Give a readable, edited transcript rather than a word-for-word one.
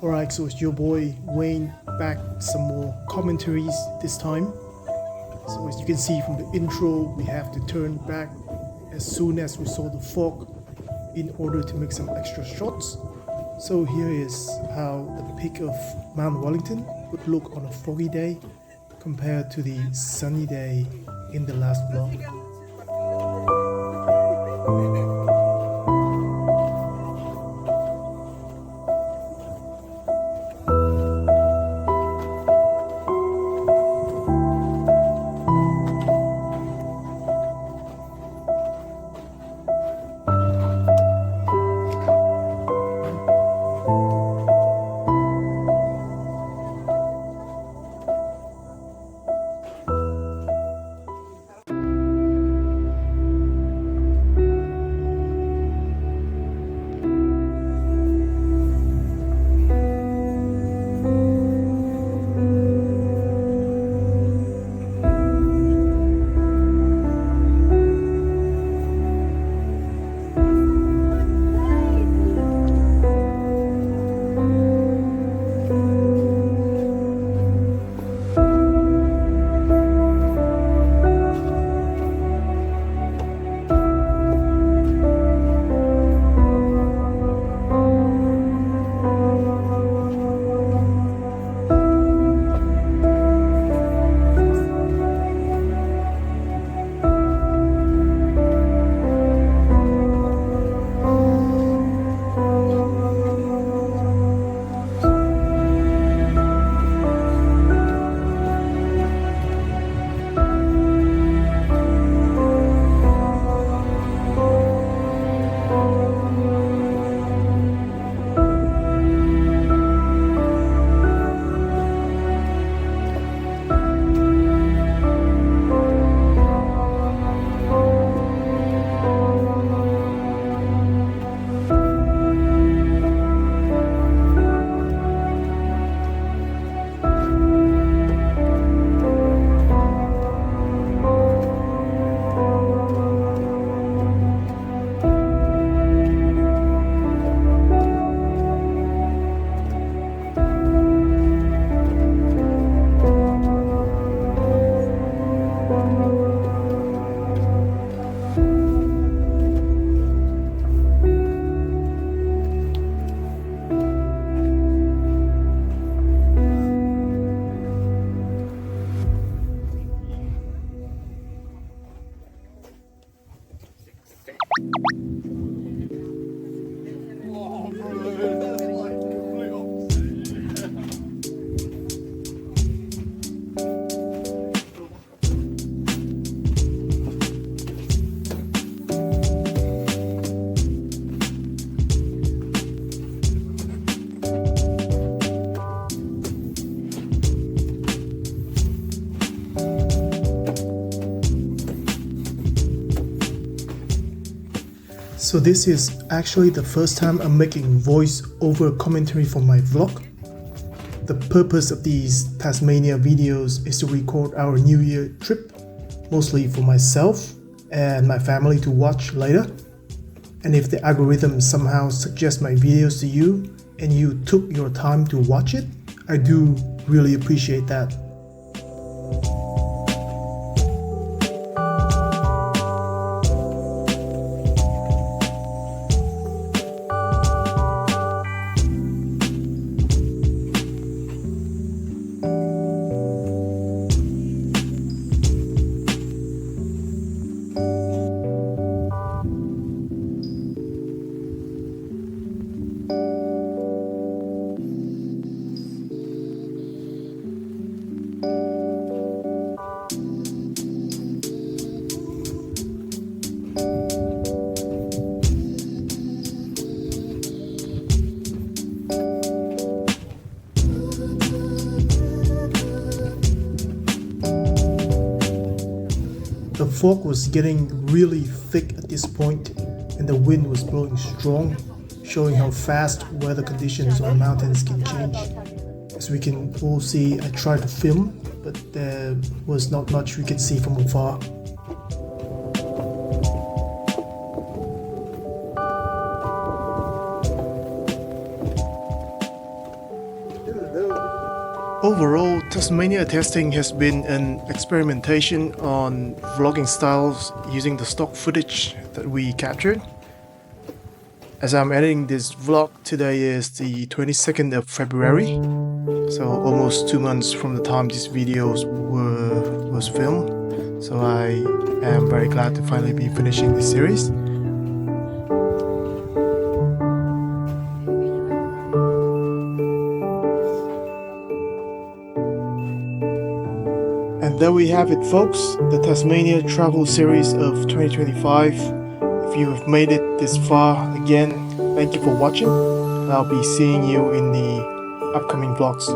Alright, so it's your boy Wayne back, some more commentaries this time. So as you can see from the intro, we have to turn back as soon as we saw the fog in order to make some extra shots. So here is how the peak of Mt Wellington would look on a foggy day compared to the sunny day in the last vlog. So this is actually the first time I'm making voice-over commentary for my vlog. The purpose of these Tasmania videos is to record our New Year trip, mostly for myself and my family to watch later. And if the algorithm somehow suggests my videos to you and you took your time to watch it, I do really appreciate that. The fog was getting really thick at this point and the wind was blowing strong, showing how fast weather conditions on mountains can change. As we can all see, I tried to film, but there was not much we could see from afar. Overall, Tasmania testing has been an experimentation on vlogging styles using the stock footage that we captured. As I'm editing this vlog, today is the 22nd of February, so almost 2 months from the time this video was filmed. So I am very glad to finally be finishing this series. And there we have it, folks, the Tasmania travel series of 2025. If you have made it this far, again, thank you for watching. I'll be seeing you in the upcoming vlogs.